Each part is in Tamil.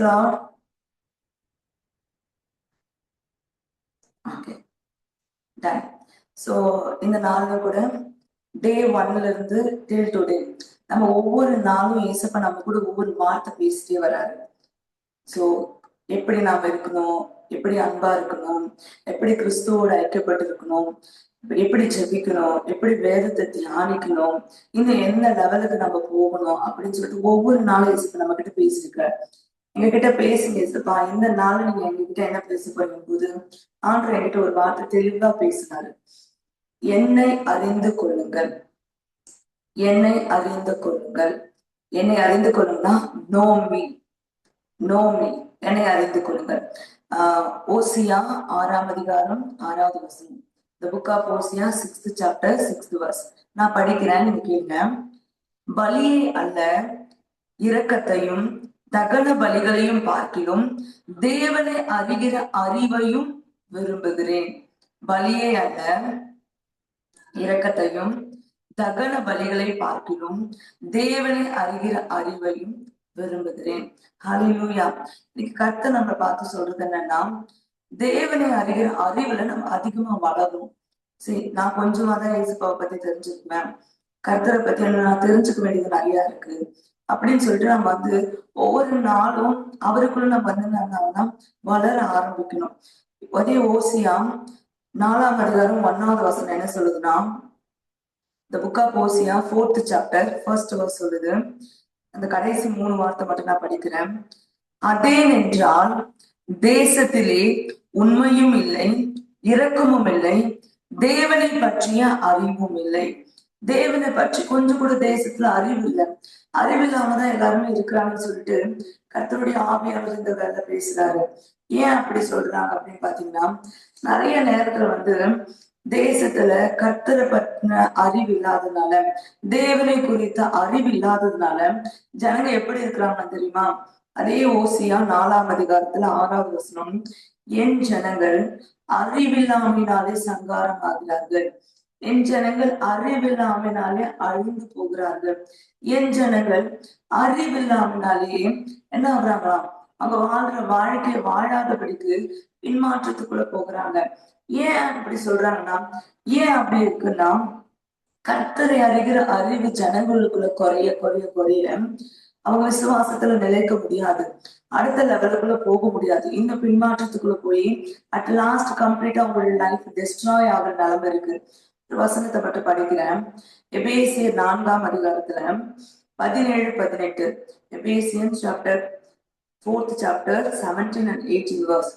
Lord. Okay, done. So இந்த நாள்ல கூட டே 1ல இருந்து டில் டுடே நம்ம ஒவ்வொரு நாளும் ஏசப்பா நம்ம கூட ஒவ்வொரு வார்த்தை பேசிட்டே வராரு. ஸோ எப்படி நாம இருக்கணும், எப்படி அன்பா இருக்கணும், எப்படி கிறிஸ்துவோட ஐக்கியப்பட்டு இருக்கணும், எப்படி ஜெபிக்கணும், எப்படி வேதத்தை தியானிக்கணும், இன்னும் என்ன லெவலுக்கு நம்ம போகணும் அப்படின்னு சொல்லிட்டு ஒவ்வொரு நாளும் ஏசப்பா நம்ம கிட்ட பேசியிருக்காரு. எங்க கிட்ட பேசுங்க ஏசப்பா, இந்த நாள் நீங்க எங்ககிட்ட என்ன பேச போறீங்க போது ஆண்டவர் என்கிட்ட ஒரு வார்த்தை தெளிவா பேசினாரு. என்னை அறிந்து கொள்ளுங்கள், என்னை அறிந்து கொள்ளுங்கள். என்னை அறிந்து கொள்ளுங்கன்னா நோ மீ, நோ மீ, என்னை அறிந்து கொள்ளுங்கள். ஓசியா 6ஆம் அதிகாரம் 6வது வசனம். The book of Hosea 6th chapter 6th verse. நான் படிக்கிறேன், நீங்க கேளுங்க. பலியை அல்ல இரக்கத்தையும் தகன பலிகளையும் பார்க்கிலும் தேவனை அறிகிற அறிவையும் விரும்புகிறேன். பலியை அல்ல இரக்கத்தையும் தகன பலிகளை பார்க்கிலும் தேவனை அறிகிற அறிவையும் விரும்புகிறேன். ஹல்லேலூயா. இன்னைக்கு கர்த்தர் நம்ம பார்த்து சொல்றது என்னன்னா, தேவனை அறிகிற அறிவுல நம்ம அதிகமா வளரும். சரி, நான் கொஞ்சமா தான் ஏசப்பாவை பத்தி தெரிஞ்சுக்குவேன், கர்த்தரை பத்தி நான் தெரிஞ்சுக்க வேண்டியது நிறைய இருக்கு அப்படின்னு சொல்லிட்டு நம்ம ஒவ்வொரு நாளும் அவருக்குள்ள நம்ம என்னன்னா வளர ஆரம்பிக்கணும். அதே ஓசியா 4ஆம் அதிகாரம் 1வது வசனம் என்ன சொல்லுதுன்னா, The book of Hosea 4th chapter 1st verse சொல்லுது. அந்த கடைசி 3 வார்த்தை மட்டும் நான் படிக்கிறேன். அதேனென்றால் தேசத்திலே உண்மையும் இல்லை, இரக்கமும் இல்லை, தேவனை பற்றிய அறிவும் இல்லை. தேவனை பற்றி கொஞ்சம் கூட தேசத்துல அறிவு இல்லை. அறிவில்லாமதான் எல்லாருமே இருக்கிறாங்கன்னு சொல்லிட்டு கர்த்தருடைய ஆவியானவர் இந்த வேலை பேசுறாரு. ஏன் அப்படி சொல்றாங்க அப்படின்னு பாத்தீங்கன்னா, நிறைய நேரத்துல தேசத்துல கர்த்தரை பற்றின அறிவு இல்லாததுனால, தேவனை குறித்த அறிவு இல்லாததுனால ஜனங்க எப்படி இருக்கிறாங்கன்னு தெரியுமா? அதே ஓசியா 4ஆம் அதிகாரத்துல 6வது வசனம், என் ஜனங்கள் அறிவில்லாமையினாலே சங்காரம் ஆகிறார்கள், என் ஜனங்கள் அறிவில்லாமையினாலே அழிந்து போகிறார்கள், என் ஜனங்கள் அறிவில்லாமையினாலேயே என்ன ஆகுறாங்களாம், அவங்க வாழ்ற வாழ்க்கையை வாழாதபடிக்கு பின்மாற்றத்துக்குள்ள போகிறாங்க. ஏன் அப்படி சொல்றாங்கன்னா, ஏன் அப்படி இருக்குன்னா, கர்த்தரை அறிகிற அறிவு ஜனங்களுக்குள்ள குறைய குறைய குறைய அவங்க விசுவாசத்துல நிலைக்க முடியாது, அடுத்த லெவலுக்குள்ள போக முடியாது, இன்னும் பின்மாற்றத்துக்குள்ள போய் அட் லாஸ்ட் கம்ப்ளீட்டா அவங்களோட லைஃப் டெஸ்ட்ராய் ஆகிற நிலைமை இருக்கு. வசனத்தை மட்டும் படிக்கிறேன். எபேசியர் 4ஆம் அதிகாரத்துல 17-18. Ephesian chapter 4th chapter 17 and 18 verse.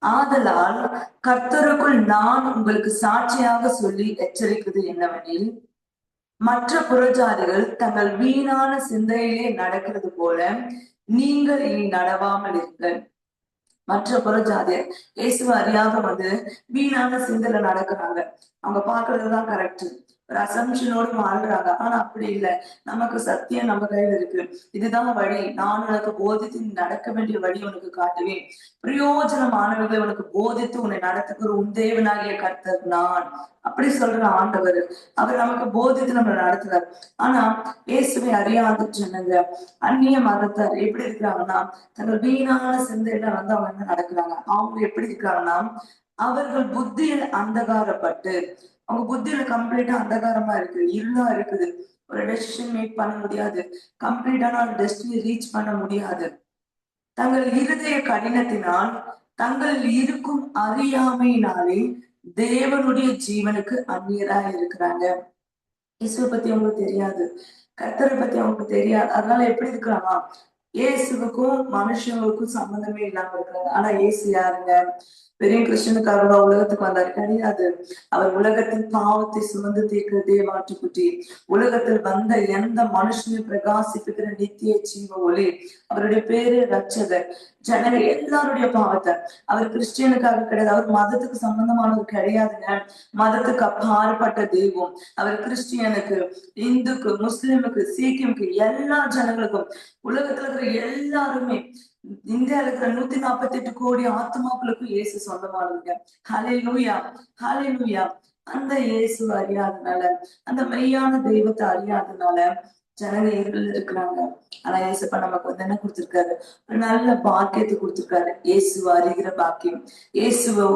ஆதலால் கர்த்தருக்குள் நான் உங்களுக்கு சாட்சியாக சொல்லி எச்சரிக்கிறது என்னவெனில், மற்ற புறஜாதிகள் தங்கள் வீணான சிந்தையிலே நடக்கிறது போல நீங்கள் இனி நடவாமல் இருங்கள். மற்ற புறஜாதியர் இயேசுவை அறியாத வீணான சிந்தையில நடக்கிறாங்க. அவங்க பாக்குறதுதான் கரெக்ட், ஒரு அசம்ஷனோடு வாழ்றாங்க. ஆனா அப்படி இல்லை, நமக்கு சத்தியம் நம்ம கையில இருக்கு. இதுதான் வழி, நான் உனக்கு போதித்து நடக்க வேண்டிய வழி உனக்கு காட்டுவேன், பிரயோஜனமானவர்களை உனக்கு போதித்து உன்னை நடத்துகிற உன் தேவனாகிய கர்த்தர் நான், அப்படி சொல்ற ஆண்டவர். அவர் நமக்கு போதித்து நம்ம நடத்துறார். ஆனா இயேசுவை அறியாத சொன்னங்க அந்நிய மதத்தார் எப்படி இருக்கிறாங்கன்னா, தங்கள் வீணான சிந்தையில அவங்க என்ன நடக்கிறாங்க. அவங்க எப்படி இருக்கிறாங்கன்னா, அவர்கள் புத்தியில் அந்தகாரப்பட்டு, அவங்க புத்தியில கம்ப்ளீட்டா அந்தகாரமா இருக்கு, இருளா இருக்குது, ஒரு டெசிஷன் மேக் பண்ண முடியாது, கம்ப்ளீட்டான ஒரு டெஸ்டினி ரீச் பண்ண முடியாது. தங்கள் இருதய கடினத்தினால் தங்கள் இருக்கும் அறியாமையினாலே தேவனுடைய ஜீவனுக்கு அந்நியரா இருக்கிறாங்க. இயேசுவை பத்தி அவங்களுக்கு தெரியாது, கர்த்தரை பத்தி அவங்களுக்கு தெரியாது. அதனால எப்படி இருக்கிறாங்க, இயேசுவுக்கும் மனுஷங்களுக்கும் சம்பந்தமே இல்லாம இருக்கிறாங்க. ஆனா இயேசு யாருங்க? பெரிய கிறிஸ்டனுக்காக உலகத்துக்கு வந்தாரு? கிடையாது. அவர் உலகத்தின் பாவத்தை சுமந்து தீர்க்கிற தேவாட்டுக்குட்டி, உலகத்தில் வந்த எந்த மனுஷனையும் பிரகாசிப்பிக்கிற நித்திய ஜீவ ஒளி. அவருடைய பேரு ரட்சகர். ஜனங்க எல்லாருடைய பாவத்தை, அவர் கிறிஸ்டியனுக்காக கிடையாது, அவர் மதத்துக்கு சம்பந்தமானவர் கிடையாதுங்க, மதத்துக்கு அப்பாற்பட்ட தெய்வம் அவர். கிறிஸ்டியனுக்கு, இந்துக்கு, முஸ்லிமுக்கு, சீக்கியமுக்கு, எல்லா ஜனங்களுக்கும், உலகத்துல இருக்கிற எல்லாருமே, இந்தியாவில் இருக்கிற 148 கோடி ஆத்மாக்களுக்கும் இயேசு சொந்தமானவங்க. ஹல்லேலூயா, ஹல்லேலூயா. அந்த இயேசு அறியாதனால, அந்த மெய்யான தெய்வத்தை அறியாதனால ஜனங்க இருள் இருக்கிறாங்க. ஆனா ஏசப்பா நமக்கு வந்து என்ன கொடுத்திருக்காரு? ஒரு நல்ல பாக்கியத்தை கொடுத்திருக்காரு. இயேசுவை அறிகிற பாக்கியம், இயேசுவ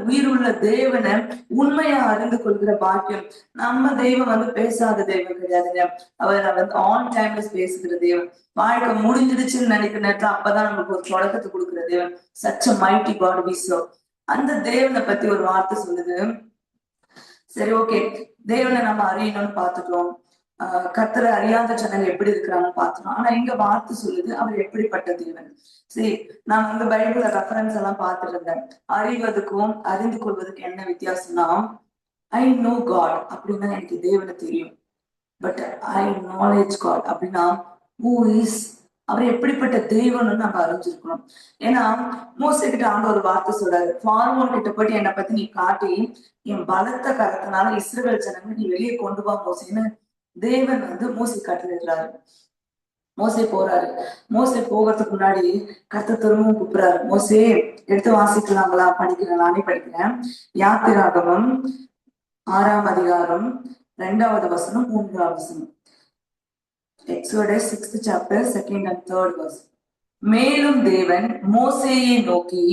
உயிர் உள்ள தேவனை உண்மையா அறிந்து கொள்கிற பாக்கியம். நம்ம தெய்வம் வந்து பேசாத தெய்வம் கிடையாதுங்க. அவர் வந்து ஆன் டைம்ல பேசுகிற தேவன். வாழ்க்கை முடிஞ்சிடுச்சுன்னு நினைக்கிற நேரத்துல அப்பதான் நமக்கு ஒரு தொடக்கத்தை கொடுக்கிற தேவன். Such a mighty God we serve. அந்த தேவனை பத்தி ஒரு வார்த்தை சொல்லுது. சரி, ஓகே, தேவனை நம்ம அறியணும்னு பார்த்துட்டோம். கர்த்தரை அறியாத ஜனங்கள் எப்படி இருக்கிறாங்கன்னு பார்த்துட்டோம். ஆனா இங்க வார்த்தை சொல்லுது அவர் எப்படிப்பட்ட தேவன். சரி, நான் வந்து பைபிள்ல ரெஃபரன்ஸ் எல்லாம் பார்த்துட்டு இருந்தேன். அறிவதுக்கும் அறிந்து கொள்வதுக்கு என்ன வித்தியாசம்னா, ஐ நோ காட் அப்படின்னா எனக்கு தேவனை தெரியும். பட் ஐ நாலேஜ் காட் அப்படின்னா ஹூ இஸ், அவர் எப்படிப்பட்ட தெய்வம்னு நம்ம அறிஞ்சிருக்கணும். ஏன்னா மோசே கிட்ட ஆண்டு ஒரு வார்த்தை சொல்றாரு, பார்வோன் கிட்ட போயிட்டு என்னை பத்தி நீ காட்டி என் பலத்த கரத்தினால இஸ்ரவேல் ஜனங்க நீ வெளியே கொண்டு வா மோசேன்னு தேவன் வந்து மோசே கட்டளையிடுறாரு. மோசே போறாரு. மோசே போகிறதுக்கு முன்னாடி கர்த்தர் திரும்பவும் கூப்பிடுறாரு, மோசே எடுத்து வாசிக்கலாங்களா? படிக்கிறேன், நானே படிக்கிறேன். யாத்திராகமம் 6ஆம் அதிகாரம் 2வது வசனம் 3வது வசனம். Exodus 6th chapter 2nd and 3rd verse. மேலும் தேவன் மோசேயை நோக்கி,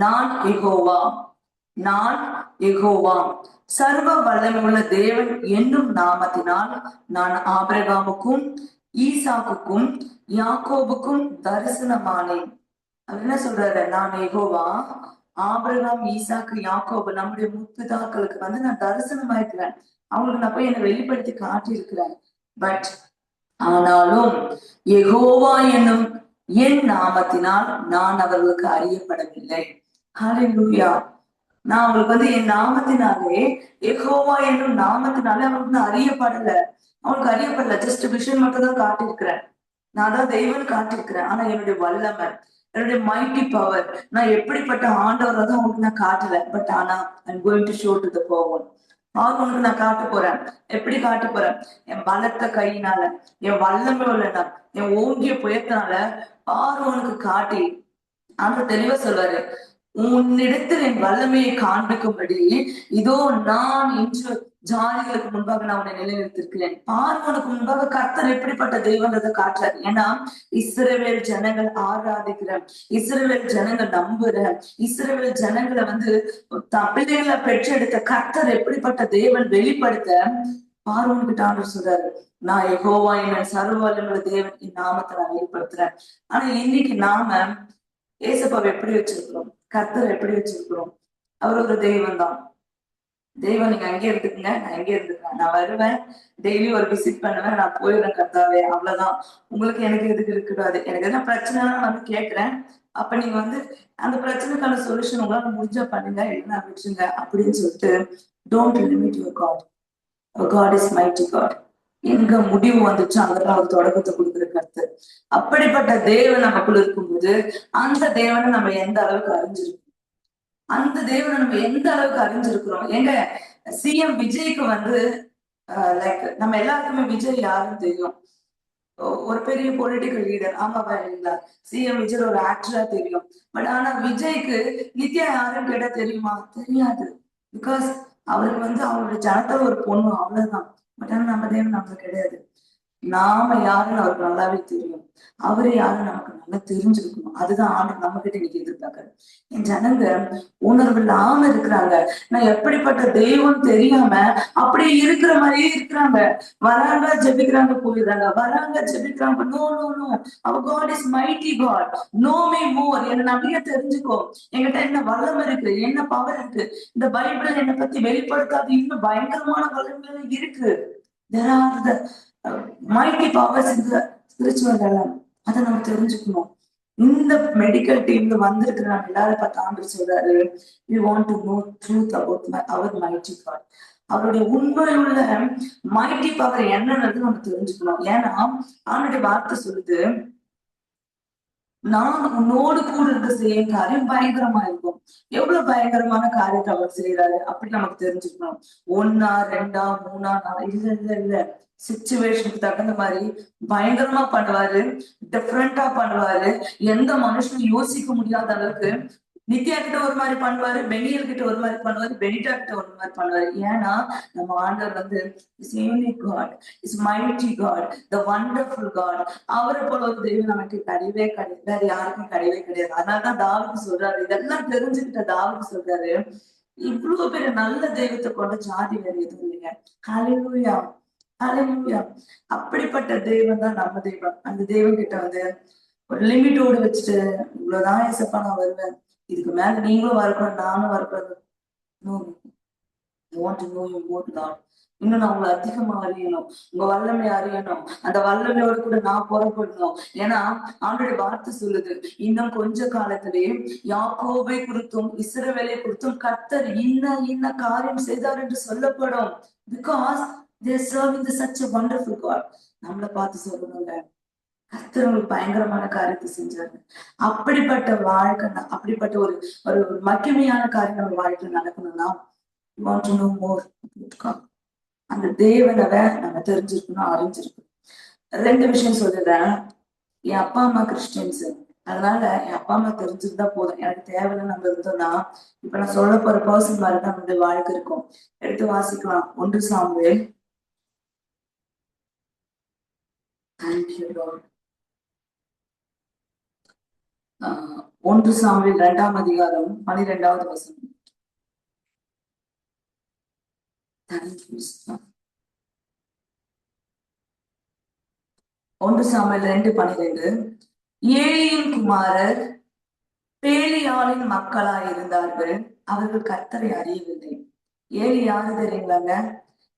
நான் யெகோவா, நான் யெகோவா, சர்வ வல்லமையுள்ள தேவன் என்னும் நாமத்தினால் நான் ஆபிரகாமுக்கும் ஈசாக்குக்கும் யாக்கோபுக்கும் தரிசனமானேன். அவர் என்ன சொல்றாரு? நான் யெகோவா, ஆபிரகாம் ஈசாக்கு யாக்கோபு நம்முடைய முற்பிதாக்களுக்கு வந்து நான் தரிசனமாயிருக்கிறேன். அவங்களுக்கு நான் போய் என்னை வெளிப்படுத்தி காட்டியிருக்கிறேன். பட் ஆனாலும் யெகோவா என்னும் என் நாமத்தினால் நான் அவர்களுக்கு அறியப்படவில்லை. ஹல்லேலூயா. நான் அவங்களுக்கு வந்து என் நாமத்தினாலே, யெகோவா என்னும் நாமத்தினாலே அவங்களுக்கு நான் அறியப்படல. அவங்களுக்கு அறியப்படல. ஜஸ்ட் விஷன் மட்டும் தான் காட்டியிருக்கிறேன். நான் தான் தெய்வம் காட்டியிருக்கிறேன். ஆனா என்னுடைய வல்லமை, என்னுடைய மைட்டி பவர், நான் எப்படிப்பட்ட ஆண்டவர் தான் அவங்களுக்கு நான் காட்டல. பட் ஆனா I am going to show to the பார்வோன். பார்வோனுக்கு நான் காட்ட போறேன். எப்படி காட்ட போறேன்? என் பலத்த கையினால, என் வல்லமை உள்ள, என் ஓங்கிய புயத்தினால பார்வோனுக்கு காட்டி அந்த தெளிவா சொல்வாரு, உன்னிடத்தில் என் வல்லமையை காண்பிக்கும்படி இதோ நான் இன்று ஜாதிகளுக்கு முன்பாக நான் உன்னை நிலைநிறுத்திருக்கிறேன். பார்வோனுக்கு முன்பாக கர்த்தர் எப்படிப்பட்ட தெய்வன்றதை காட்டுறாரு. ஏன்னா இஸ்ரவேல் ஜனங்கள் ஆராதிக்கிற, இஸ்ரவேல் ஜனங்கள் நம்புற, இஸ்ரவேல் ஜனங்களை வந்து பிள்ளைகளை பெற்றெடுத்த கர்த்தர் எப்படிப்பட்ட தேவன் வெளிப்படுத்த பார்வோன் கிட்ட ஆண்டவர் சொல்றாரு, நான் யெகோவா என் சர்வ வல்லமையுள்ள தேவன், என் நாமத்தை நான் வெளிப்படுத்துறேன். ஆனா இன்னைக்கு நாம ஏசப்பாவை எப்படி வச்சிருக்கிறோம்? கர்த்தர் எப்படி வச்சிருக்கிறோம்? அவர் ஒரு தெய்வம் தான். தெய்வம் நீங்க அங்கே இருந்துக்குங்க, நான் எங்கே இருந்துக்கிறேன், நான் வருவேன், டெய்லி ஒரு விசிட் பண்ணுவேன், நான் போயிடுறேன் கர்த்தாவே, அவ்வளவுதான். உங்களுக்கு எனக்கு எதுக்கு இருக்கக்கூடாது. எனக்கு எதுனா பிரச்சனைனா நான் வந்து கேட்கிறேன். அப்ப நீங்க வந்து அந்த பிரச்சனைக்கான சொல்யூஷன் உங்களால முடிஞ்சா பண்ணுங்க, இல்லைன்னா விட்டுருங்க அப்படின்னு சொல்லிட்டு don't limit your God. God is mighty God. எங்க முடிவு வந்துச்சு அங்கதான் அவர் தொடக்கத்தை கொடுக்குற கருத்து. அப்படிப்பட்ட தேவன் நமக்குள்ள இருக்கும்போது அந்த தேவனை நம்ம எந்த அளவுக்கு அறிஞ்சிருக்கோம், அந்த தேவனை நம்ம எந்த அளவுக்கு அறிஞ்சிருக்கிறோம். எங்க சிஎம் விஜய்க்கு வந்து லைக் நம்ம எல்லாருக்குமே விஜய் யாருன்னு தெரியும், ஒரு பெரிய பொலிட்டிக்கல் லீடர். ஆமாவா இல்லைங்களா? சிஎம் விஜய் ஒரு ஆக்டரா தெரியும். பட் ஆனா விஜய்க்கு நித்யா யாருன்னு கேட்டா தெரியுமா? தெரியாது. பிகாஸ் அவருக்கு வந்து அவருடைய ஜனத்துல ஒரு பொண்ணு, அவ்வளவுதான். பட் ஆனா நம்ம தேவன் நமக்கு கிடையாது. நாம யாருன்னு அவருக்கு நல்லாவே தெரியும். அவரு யாருன்னு நமக்கு நல்லா தெரிஞ்சிருக்கணும். அதுதான் ஆண்டு நம்ம கிட்ட இன்னைக்கு எதிர்பார்க்கறது. என் ஜனங்க உணர்வு இல்லாம இருக்கிறாங்க. நான் எப்படிப்பட்ட தெய்வம் தெரியாம அப்படியே இருக்கிற மாதிரியே இருக்கிறாங்க. வராங்க ஜெபிக்கிறாங்க, போயிடுறாங்க, வராங்க ஜெபிக்கிறாங்க. நோ நோ நோ, அவர் God is mighty God. Know me more. என்ன நிறைய தெரிஞ்சுக்கோ. என்கிட்ட என்ன வல்லமை இருக்கு, என்ன பவர் இருக்கு. இந்த பைபிள் என்னை பத்தி வெளிப்படுத்தாது இன்னும் பயங்கரமான வல்லமை இருக்கு. There are the mighty powers in the spiritual realm. அதை நம்ம தெரிஞ்சுக்கணும். இந்த மெடிக்கல் டீம்ல வந்திருக்கிற நம்ம எல்லாரும் பார்த்து ஆண்டு சொல்றாரு, we want to know truth about our mighty God. அவருடைய உண்மையுள்ள மைட்டி பவர் என்னன்றது நம்ம தெரிஞ்சுக்கணும். ஏன்னா அவனுடைய வார்த்தை சொல்லுது, நான் உன்னோடு கூட இருக்க செய்ய காரியம் பயங்கரமா இருக்கும். எவ்வளவு பயங்கரமான காரியத்தை அவர் செய்யறாரு அப்படி நமக்கு தெரிஞ்சுக்கணும். 1 2 3 இல்ல இல்ல இல்ல, சிச்சுவேஷனுக்கு தகுந்த மாதிரி பயங்கரமா பண்ணுவாரு, டிஃப்ரெண்டா பண்ணுவாரு. எந்த மனுஷனும் யோசிக்க முடியாத அளவுக்கு நித்யா கிட்ட ஒரு மாதிரி பண்ணுவாரு, பெனியல் கிட்ட ஒரு மாதிரி பண்ணுவாரு, பெனிட்டா கிட்ட ஒரு மாதிரி பண்ணுவாரு. ஏன்னா நம்ம ஆண்டவர் வந்து is unique God, is mighty God, the wonderful God. அவரை போல ஒரு தெய்வம் நமக்கு கிடையவே கிடையாது, வேற யாருக்கும் கிடையவே கிடையாது. அதனாலதான் தாவீது சொல்றாரு, இதெல்லாம் தெரிஞ்சுக்கிட்ட தாவீது சொல்றாரு, இவ்வளவு பெரிய நல்ல தெய்வத்தை கொண்ட ஜாதி வேற எதுவும் இல்லைங்க. ஹalleluya, ஹalleluya. அப்படிப்பட்ட தெய்வம் தான் நம்ம தெய்வம். அந்த தெய்வம் கிட்ட வந்து ஒரு லிமிட்டோடு வச்சுட்டு, இவ்வளவுதான் ஏசப்பா நான் வருவேன், இதுக்கு மேல நீங்களும் வரக்கூடாது நானும் வரக்கூடாது. No, I want to know you more, Lord. இன்னும் நான் உங்களை அதிகமா அறியணும், உங்க வல்லமை அறியணும், அந்த வல்லமையோடு கூட நான் புறப்படணும். ஏன்னா ஆண்டோட வார்த்தை சொல்லுது, இன்னும் கொஞ்ச காலத்திலே யாக்கோபை குறித்தும் இஸ்ரவேலை குறித்தும் கர்த்தர் இன்ன இன்ன காரியம் செய்தார் என்று சொல்லப்படும். Because they are serving the such a wonderful God. நம்மளை பார்த்து சொல்லணுங்க, கர்த்தர் உங்களுக்கு பயங்கரமான காரியத்தை செஞ்சாரு. அப்படிப்பட்ட வாழ்க்கை, அப்படிப்பட்ட ஒரு ஒரு மகிமையான காரியம் நம்ம வாழ்க்கையில நடக்கணும்னா want to know more about God. அந்த தேவனவை நம்ம தெரிஞ்சிருக்கணும், அறிஞ்சிருக்கணும். ரெண்டு விஷயம் சொல்லுறேன். என் அப்பா அம்மா கிறிஸ்டியன்ஸ், அதனால என் அப்பா அம்மா தெரிஞ்சிருந்தா போதும், எனக்கு தேவையில்லை நம்ம இருந்தோம்னா இப்ப நான் சொல்ல போற பர்சன் மாதிரி தான் நம்மளுடைய வாழ்க்கை இருக்கும். எடுத்து வாசிக்கலாம். 1 சாமுவேல். Thank you Lord. 1 சாமுவேல் 2ஆம் அதிகாரம் 12வது வசனம். தேங்க்யூ. 1 சாமுவேல் 2:12. ஏலியின் குமாரர் பேலியாளின் மக்களாய் இருந்தார்கள், அவர்கள் கர்த்தரை அறியவில்லை. ஏலி யாரு தெரியுங்களாங்க?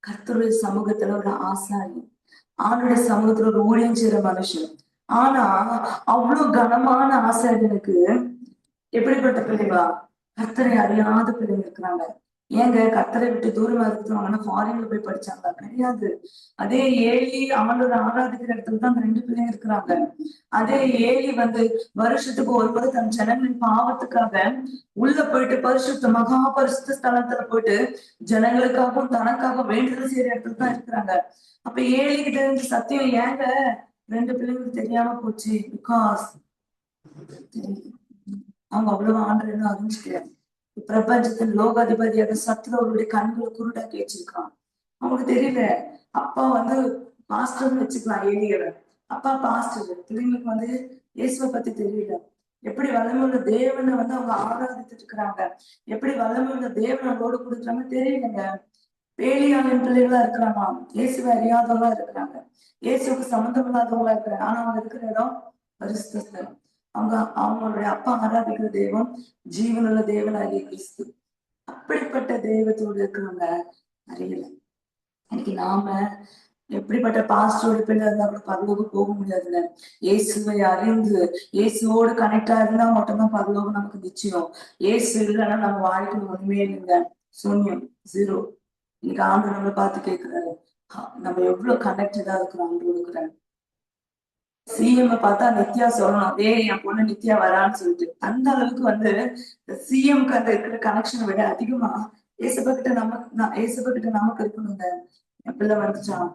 கர்த்தருடைய சமூகத்துல ஒரு ஆசாரி, ஆணுடைய சமூகத்துல ஒரு ஊழியம் செய்யற மனுஷன். ஆனா அவ்வளவு கனமான ஆசாரியனுக்கு எப்படிப்பட்ட பிள்ளைங்களா? கர்த்தரை அறியாத பிள்ளைங்க இருக்கிறாங்க. ஏங்க கர்த்தரை விட்டு தூரமா இருக்கிறவங்கன்னா ஃபாரின்ல போய் படிச்சாங்களா? கிடையாது. அதே ஏலி அவனோட ஆராதிக்கிற இடத்துல தான் அந்த 2 பிள்ளைங்க இருக்கிறாங்க. அதே ஏலி வந்து வருஷத்துக்கு ஒரு முறை தன் ஜனங்களின் பாவத்துக்காக உள்ள போயிட்டு பரிசுத்த மகா பரிசுத்த ஸ்தலத்துல போயிட்டு ஜனங்களுக்காகவும் தனக்காக வேண்டுதல் செய்யற இடத்துல தான் இருக்கிறாங்க. அப்ப ஏலி கிட்ட இருந்து சத்தியம் ஏங்க 2 பிள்ளைங்களுக்கு தெரியாம போச்சு? பிகாஸ் அவங்க அவ்வளவு ஆண்டவன்னு அறிஞ்சுக்கிறாங்க. பிரபஞ்சத்தின் லோகாதிபதியாக சத்துருவருடைய கண்களை குருடாக்கி வச்சிருக்கான். அவங்களுக்கு தெரியல. அப்பா வந்து பாஸ்டர்னு வச்சுக்கலாம் ஏலியரை, அப்பா பாஸ்டர், பிள்ளைங்களுக்கு வந்து இயேசுவை பத்தி தெரியல. எப்படி வல்லமையுள்ள தேவனை வந்து அவங்க ஆராதித்துட்டு இருக்கிறாங்க, எப்படி வல்லமையுள்ள தேவன் அவங்களோடு கொடுக்குறாங்க தெரியலங்க. பேலியாளின் பிள்ளைகளா இருக்கிறாங்க, இயேசுவை அறியாதவங்களா இருக்கிறாங்க, இயேசுக்கு சம்மந்தம் இல்லாதவங்களா இருக்கிறாங்க. ஆனா அவங்க இருக்கிற இடம் பரிசுத்த ஸ்தலம். அவங்க அவங்களுடைய அப்பா ஆராதிக்கிற தெய்வம் ஜீவனுள்ள தேவனாகிய கிறிஸ்து. அப்படிப்பட்ட தெய்வத்தோடு இருக்கிறவங்க அறியல. இன்னைக்கு நாம எப்படிப்பட்ட பாஸ்டரோட பிள்ளை இருந்தா கூட பரலோகம் போக முடியாதுங்க. இயேசுவை அறிந்து இயேசுவோடு கனெக்டா இருந்தா மட்டும்தான் பரலோகம் நமக்கு நிச்சயம். இயேசு இல்லைன்னா நம்ம வாழ்க்கையில ஒண்ணுமே இல்லைங்க, சூன்யம், ஜீரோ. இன்னைக்கு ஆண்டு நம்மளை பார்த்து கேட்கிறாரு, நம்ம எவ்வளவு கனெக்டடா இருக்கிறோம் ஆண்டு. சிஎம் பார்த்தா நித்யா சொல்லணும், என் பொண்ணு நித்யா வரான்னு சொல்லிட்டு. அந்த அளவுக்கு வந்து சிஎம்க்கு அந்த இருக்கிற கனெக்ஷனை விட அதிகமா ஏசப்பா கிட்ட நமக்கு இருக்கணுங்க. என் பிள்ளை வந்துச்சான்,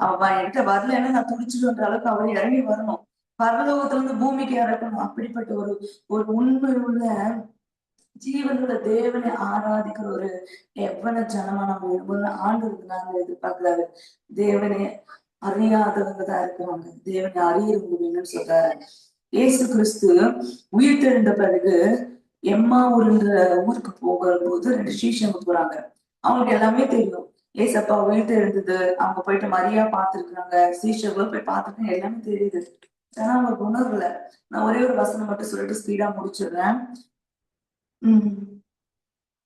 அவன் என்கிட்ட வரலன்னு நான் துடிச்சிடுன்ற அளவுக்கு அவர் இறங்கி வரணும். பரலோகத்துல இருந்து பூமிக்கு இறக்கணும். அப்படிப்பட்ட ஒரு ஒரு உண்மை உள்ள ஜீவனுள்ள தேவனை ஆராதிக்கிற ஒரு எவ்வளவு ஜனமா நம்ம ஆண்டு நாங்க எதிர்பார்க்கிறாரு. தேவனை அறியாதவங்க தான் இருக்கிறாங்க, தேவனை அறியறவங்க வேணும்னு சொல்றாரு. இயேசு கிறிஸ்து உயிர் தெழுந்த பிறகு எம்மா ஊருன்ற ஊருக்கு போகிற போது 2 சீஷங்க போறாங்க. அவங்களுக்கு எல்லாமே தெரியும், ஏசப்பா உயிர் தெழுந்தது, அவங்க போயிட்டு மரியா பார்த்திருக்கிறாங்க, சீஷர்களும் போய் பார்த்துட்டு எல்லாமே தெரியுது. ஆனா அவங்களுக்கு உணர்வுல. நான் ஒரே ஒரு வசனம் மட்டும் சொல்லிட்டு ஸ்பீடா முடிச்சிடுறேன்.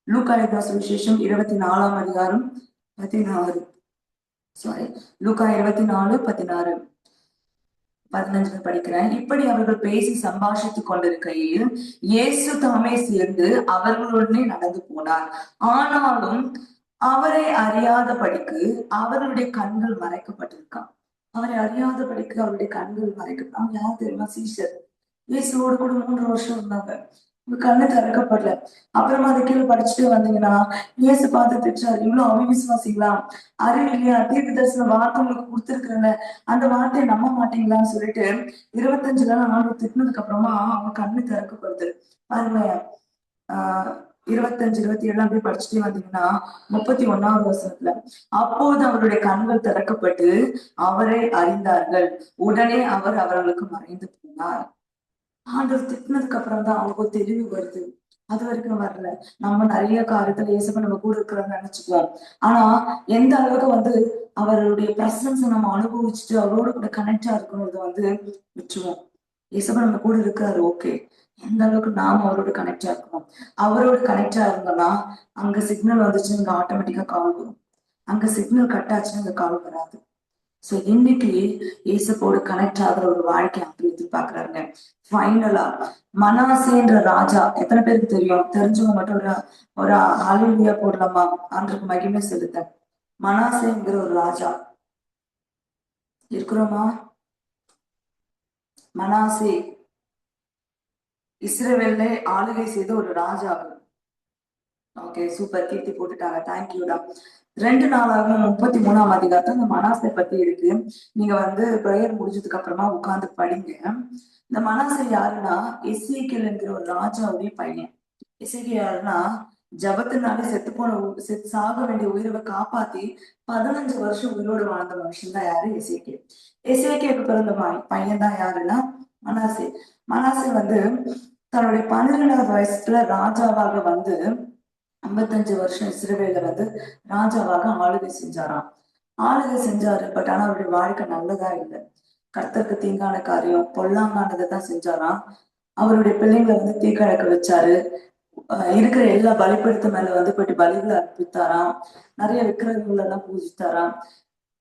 லூக்கா எழுதின சுவிசேஷம் 24ஆம் அதிகாரம் 16. சாரி, லூக்கா 24:16, 15 படிக்கிறேன். இப்படி அவர்கள் பேசி சம்பாஷித்துக் கொண்டிருக்கையில் இயேசு தாமே சேர்ந்து அவர்களுடனே நடந்து போனார். ஆனாலும் அவரை அறியாதபடிக்கு அவருடைய கண்கள் மறைக்கப்பட்டிருக்கான். அவரை அறியாதபடிக்கு அவருடைய கண்கள் மறைக்கப்பட்ட. அவங்க யார் தெரியுமா? சீஷர். இயேசுவோடு கூட 3 வருஷம் இருந்தாங்க. உங்க கண்ணு திறக்கப்படல. அப்புறமா அதை கீழே படிச்சுட்டு வந்தீங்கன்னா இயேசு பார்த்து திட்டாரு, இவ்வளவு அவிவிசுவாசிங்களா, அறிவு இல்லையா, தீர்க்க தரிசன வார்த்தை உங்களுக்கு கொடுத்துருக்குறேன்னு அந்த வார்த்தையை நம்ப மாட்டீங்களான்னு சொல்லிட்டு 25ல 4 திட்டினதுக்கு அப்புறமா அவங்க கண்ணு திறக்கப்படுது. பாருங்க, ஆஹ் 25, 27 போய் படிச்சுட்டே வந்தீங்கன்னா 31வது வசனத்துல, அப்போது அவருடைய கண்கள் திறக்கப்பட்டு அவரை அறிந்தார்கள், உடனே அவர் அவர்களுக்கு மறைந்து போனார். ஆண்டவர் திட்டினதுக்கு அப்புறம் தான் அவங்களுக்கு ஒரு தெளிவு வருது. அது வரைக்கும் வரல. நம்ம நிறைய காரியத்துல இயேசுவை நம்ம கூட இருக்கிறோம்னு நினைச்சுக்குவோம். ஆனா எந்த அளவுக்கு அவருடைய பிரசன்ஸ் நம்ம அனுபவிச்சுட்டு அவரோட கூட கனெக்டா இருக்கணும்ன்றத விட்டுருவோம். இயேசுவை நம்ம கூட இருக்காரு, ஓகே. எந்த அளவுக்கு நாம அவரோட கனெக்டா இருக்கணும். அவரோட கனெக்டா இருந்தோம்னா அங்க சிக்னல் வந்துச்சுன்னு இங்க ஆட்டோமேட்டிக்கா கால் வரும். அங்க சிக்னல் கட் ஆச்சுன்னு இங்க கால் வராது. சோ இன்னைக்கு இயேசுவோட கனெக்ட் ஆகுற ஒரு வாழ்க்கை அப்படி எதிர்பார்க்கிறாங்க. ஃபைனலா மனாசேன்ற ராஜா எத்தனை பேருக்கு தெரியும்? தெரிஞ்சவங்க மட்டும் ஒரு ஹalleluya போடலாமா? ஆண்டவருக்கு மகிமை செலுத்த. மனாசேங்கிற ஒரு ராஜா இருக்கிறோமா? மனாசே இஸ்ரவேலை ஆளுகை செய்த ஒரு ராஜா. ஓகே, சூப்பர், கீர்த்தி போட்டுட்டாங்க, தேங்க்யூடா. 2 நாளாகவும் 33ஆம் அதிகாரத்துல இந்த மனாசை பத்தி இருக்கு. நீங்க பிரேயர் முடிஞ்சதுக்கு அப்புறமா உட்கார்ந்து படிங்க. இந்த மனாசை யாருன்னா எசேக்கியேல் என்கிற ஒரு ராஜாவுடைய பையன். எசேக்கியேல் யாருன்னா ஜபத்தினாலே செத்து சாக வேண்டிய உயிரை காப்பாத்தி 15 வருஷம் உயிரோடு வாழ்ந்த மனுஷன் தான் யாரு? எசேக்கியேல். எசேக்கியேலுக்கு பிறந்த பையன் தான் யாருன்னா மனாசே. மனாசே தன்னுடைய 12வது வயசுல ராஜாவாக 55 வருஷம் இஸ்ரவேல ராஜாவாக ஆளுகை செஞ்சாராம். ஆளுகை செஞ்சாரு. பட் ஆனா அவருடைய வாழ்க்கை நல்லதா இல்லை. கர்த்தருக்கு தீங்கான காரியம், பொல்லாங்கானதை தான் செஞ்சாராம். அவருடைய பிள்ளைங்களை தீக்கழக்க வச்சாரு. இருக்கிற எல்லா பலிபீடத்து மேல போயிட்டு பலிகளை அர்ப்பித்தாராம். நிறைய விக்கிரகங்கள் எல்லாம் பூஜித்தாராம்.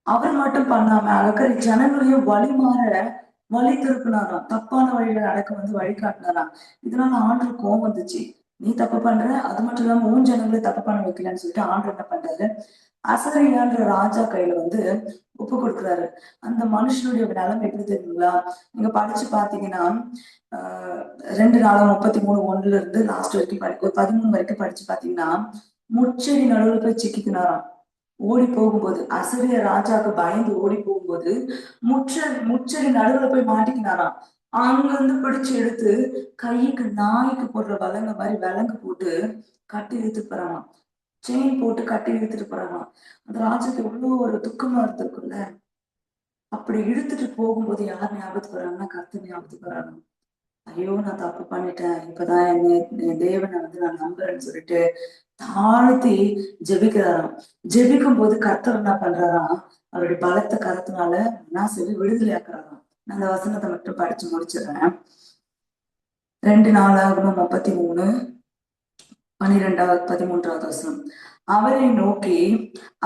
அவர் மட்டும் பண்ணாம அழகிற ஜனங்களையும் வழி திருப்பினாராம். தப்பான வழியில நடக்க வழிகாட்டினாராம். இதனால ஆண்டவர் கோவம் வந்துச்சு. நீ தப்பு பண்ற, அது மட்டும் இல்லாம உன் ஜனங்களை தப்பு பண்ண வைக்கலன்னு சொல்லிட்டு ஆண்டவர் என்ன பண்றாரு? அசரியான்ற ராஜா கையில ஒப்பு கொடுக்குறாரு. அந்த மனுஷனுடைய நிலைமை எப்படி தெரியுங்களா? நீங்க படிச்சு பாத்தீங்கன்னா 2 நாளும் 33:1 இருந்து லாஸ்ட் வரைக்கும் ஒரு 13 வரைக்கும் படிச்சு பாத்தீங்கன்னா, முச்செடி நடுவில் போய் சிக்கிக்கினாராம். ஓடி போகும்போது அசரிய ராஜாவுக்கு பயந்து ஓடி போகும்போது முச்செடி நடுவுல போய் மாட்டிக்கினாராம். அங்கிருந்து பிடிச்சு எடுத்து கைக்கு நாய்க்கு போடுற வலங்க மாதிரி விலங்கு போட்டு கட்டி இழுத்துட்டு போறாங்களாம். செயின் போட்டு கட்டி இழுத்துட்டு போறாங்களாம். அந்த ராஜாக்கு எவ்வளவு ஒரு துக்கமா இருந்திருக்குல்ல. அப்படி இழுத்துட்டு போகும்போது யார் ஞாபகத்துக்கு வராங்கன்னா கர்த்தர் ஞாபகத்துக்கு வராங்க. ஐயோ, நான் தப்பு பண்ணிட்டேன், இப்பதான் என் தேவனை நான் நம்புறேன்னு சொல்லிட்டு தாழ்த்தி ஜெபிக்கிறாராம். ஜெபிக்கும் போது கர்த்தர் என்ன பண்றாராம்? அவருடைய பலத்த கரத்தினால மனாசேவை விடுதலையாக்குறாராம். நான் அந்த வசனத்தை மட்டும் படிச்சு முடிச்சிடுறேன். 2 நாளாகவும் 33 12வது 13வது வசனம். அவரை நோக்கி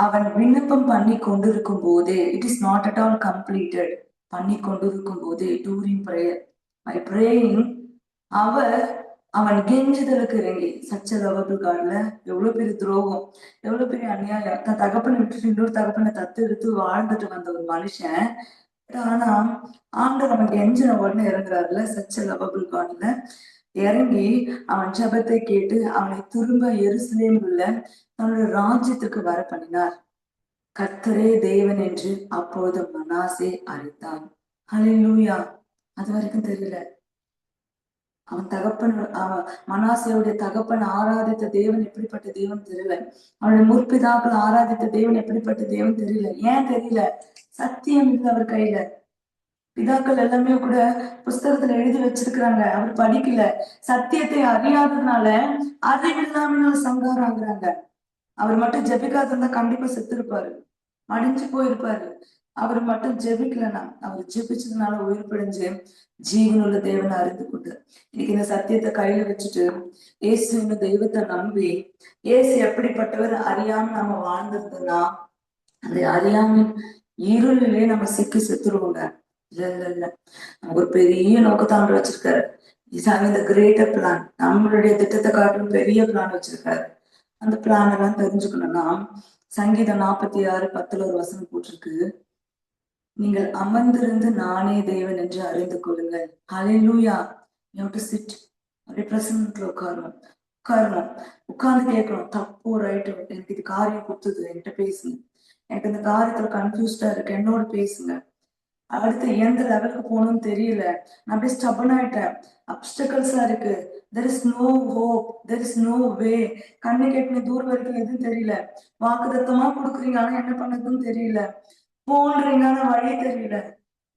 அவன் விண்ணப்பம் பண்ணி கொண்டிருக்கும் போதே, it is not at all completed, பண்ணி கொண்டிருக்கும் போதே டூரிங் பிரேயர் மை பிரேயிங், அவன் கெஞ்சுதலுக்கு இறங்கி, சச்ச லவபிள் காட்ல எவ்வளவு பெரிய துரோகம், எவ்வளவு பெரிய அநியாயம். தன் தகப்பனை விட்டுட்டு இன்னொரு தகப்பனை தத்து எடுத்து வாழ்ந்துட்டு வந்த ஒரு மனுஷன். ஆனா ஆண்டவர் அவன் கெஞ்சின உடனே இறங்குறாருல, சச்ச லவபிள் காட்ல இறங்கி அவன் ஜபத்தை கேட்டு அவனை திரும்ப எருசலேம் உள்ள தன்னுடைய ராஜ்யத்துக்கு வர பண்ணினார். கர்த்தரே தேவன் என்று அப்போது மனாசே அறிந்தான். ஹல்லேலூயா. அது வரைக்கும் தெரியல. அவன் மனாசேவுடைய தகப்பன் ஆராதித்த தேவன் எப்படிப்பட்ட தேவன் தெரியல. அவனுடைய முற்பிதாக்கள் ஆராதித்த தேவன் எப்படிப்பட்ட தேவன் தெரியல. ஏன் தெரியல? சத்தியம் இல்லை அவர் கையில. பிதாக்கள் எல்லாமே கூட புஸ்தகத்துல எழுதி வச்சிருக்கிறாங்க, அவர் படிக்கல. சத்தியத்தை அறியாததுனால அறிவில்லாமல் சங்காரம் ஆகுறாங்க. அவர் மட்டும் ஜெபிக்காத இருந்தா கண்டிப்பா செத்துருப்பாரு, மடிஞ்சு போயிருப்பாரு. அவர் மட்டும் ஜெபிக்கலனா, அவர் ஜெபிச்சதுனால உயிர் பிழைஞ்சு ஜீவனுள்ள தேவனை அறிந்து கொண்டு இன்னைக்கு இந்த சத்தியத்தை கையில வச்சுட்டு இயேசுன்னு தெய்வத்தை நம்பி இயேசு எப்படிப்பட்டவர் அறியாம நம்ம வாழ்ந்திருந்தோம்னா அந்த அறியாமல் இருளிலே நம்ம சிக்கி செத்துருவோங்க. இல்ல இல்ல இல்ல, நமக்கு ஒரு பெரிய நோக்கத்தான் வச்சிருக்காரு. இந்த கிரேட்டர் பிளான், நம்மளுடைய திட்டத்தை காட்டும் பெரிய பிளான் வச்சிருக்காரு. அந்த பிளான் எல்லாம் தெரிஞ்சுக்கணும்னா சங்கீதம் 46:10 ஒரு வசனம் போட்டிருக்கு. நீங்கள் அமர்ந்திருந்து நானே தேவன் என்று அறிந்து கொள்ளுங்கள். Hallelujah. You have to sit. அப்படியே பிரசன்னத்துல உட்காரணும். உட்கார்ந்து கேட்கணும், தப்பு ரைட்டு, எனக்கு இது காரியம் கொடுத்தது, என்கிட்ட பேசுங்க. எனக்கு இந்த காரியத்துல கன்ஃபியூஸ்டா இருக்கு, என்னோட பேசுங்க. அடுத்து எந்த லெவலுக்கு போகணும்னு தெரியல, நான் அப்படியே ஸ்டபன் ஆயிட்டேன். அப்டக்கல்ஸா இருக்கு. There is no hope, there is no way. கண்ணு கெட்டின தூரம் வரைக்கும் எதுவும் தெரியல. வாக்குத்தத்தமா கொடுக்குறீங்க, ஆனா என்ன பண்ணதுன்னு தெரியல. போன்றீங்க, ஆனா வழி தெரியல.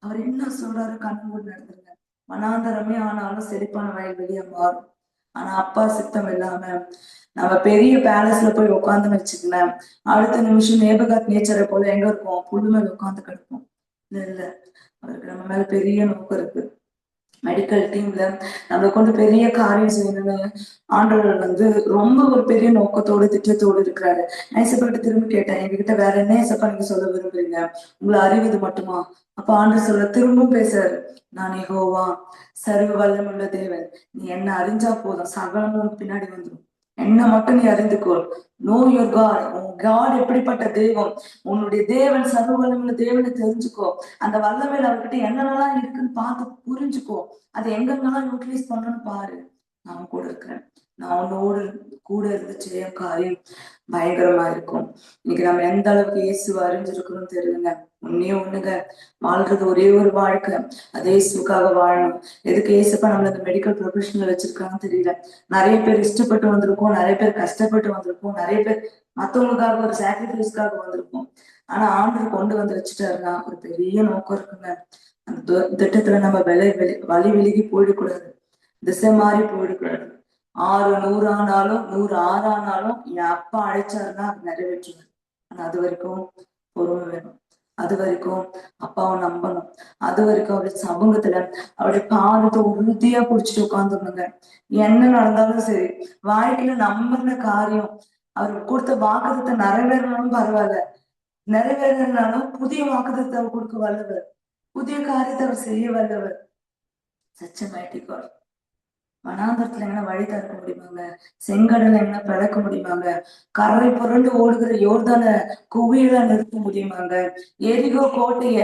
அவர் என்ன சொல்றாரு? கண்ணு மூடி நடந்துருங்க. வனாந்தரமே ஆனாலும் செழிப்பான வயல்வெளியா மாறும். ஆனா அப்பா சித்தம் இல்லாம நம்ம பெரிய பேலஸ்ல போய் உட்காந்து வச்சுக்கலாம், அடுத்த நிமிஷம் நேபுகாத் நேச்சரை போல எங்க இருக்கும்? புல்லு மேல உட்காந்து கிடப்போம். இல்ல இல்ல, அவருக்கு நம்ம மேல பெரிய நோக்கம் இருக்கு. மெடிக்கல் டீம்ல நம்மளை கொண்டு பெரிய காரியம் செய்யணும்னு ஆண்டவர் ரொம்ப ஒரு பெரிய நோக்கத்தோடு திட்டத்தோடு இருக்கிறாரு. நான் இசைப்பட்டு திரும்ப கேட்டேன், எங்ககிட்ட வேற என்ன இசப்பா நீங்க சொல்ல விரும்புறீங்க? உங்களை அறிவது மட்டுமா? அப்ப ஆண்டவர் சொல்ல திரும்பவும் பேசுறாரு, நான் யெகோவா, சர்வ வல்லமுள்ள தேவன். நீ என்ன அறிஞ்சா போதும், சகலமும் பின்னாடி வந்துடும். என்ன மட்டும் நீ அறிந்துக்கோ. Know your God. உன் காட் எப்படிப்பட்ட தெய்வம், உன்னுடைய தேவன் சர்வ வல்லமுள்ள தேவனை தெரிஞ்சுக்கோ. அந்த வல்லமையில அவர்கிட்ட என்னென்னலாம் இருக்குன்னு பார்த்து புரிஞ்சுக்கோ. அதை எங்கெங்கெல்லாம் யூட்டிலைஸ் பண்ணணும்னு பாரு. நான் கூட இருக்கிறேன். நான் உன்னோடு கூட இருந்து செய்ய காரியம் பயங்கரமா இருக்கும். இன்னைக்கு நம்ம எந்த அளவுக்கு இயேசு அறிஞ்சிருக்கணும்னு தெரியலங்க. ஒண்ணுங்க, வாழ்றது ஒரே ஒரு வாழ்க்கை, அதே இயேசுக்காக வாழணும். எதுக்கு இயேசுப்பா நம்மள இந்த மெடிக்கல் ப்ரொஃபஷன்ல வச்சிருக்காங்கன்னு தெரியல. நிறைய பேர் இஷ்டப்பட்டு வந்திருக்கோம், நிறைய பேர் கஷ்டப்பட்டு வந்திருக்கோம், நிறைய பேர் மத்தவங்களுக்காக ஒரு சாக்ரிஃபைஸ்க்காக வந்திருக்கோம். ஆனா ஆண்டவர் கொண்டு வந்து வச்சுட்டாருன்னா ஒரு பெரிய நோக்கம் இருக்குங்க. அந்த திட்டத்துல நம்ம வழி விலகி போயிடக்கூடாது, திசை மாறி போயிடக்கூடாது. 6 100 ஆனாலும் 106 ஆனாலும் என் அப்பா அழைச்சாருன்னா அது நிறைவேற்றுவார். ஆனா அது வரைக்கும் பொறுமை வேணும். அது வரைக்கும் அப்பாவை நம்பணும். அது வரைக்கும் அவருடைய சமூகத்துல அவருடைய பாதத்தை உறுதியா புடிச்சிட்டு உட்காந்துருணுங்க. என்ன நடந்தாலும் சரி, வாழ்க்கையில நம்பின காரியம், அவர் கொடுத்த வாக்குத்தத்தை நிறைவேறணும் பரவாயில்ல, நிறைவேறினாலும் புதிய வாக்குத்தத்தை அவர் கொடுக்க வல்லவர், புதிய காரியத்தை அவர் செய்ய வல்லவர். Such a mighty God. வனாந்தரத்துல என்ன வழி திறக்க முடியுமாங்க? செங்கடலை என்ன பிளக்க முடியுமாங்க? கரை புரண்டு ஓடுகிற யோர்தான குவியலா நிறுத்த முடியுமாங்க? எரிகோ கோட்டைய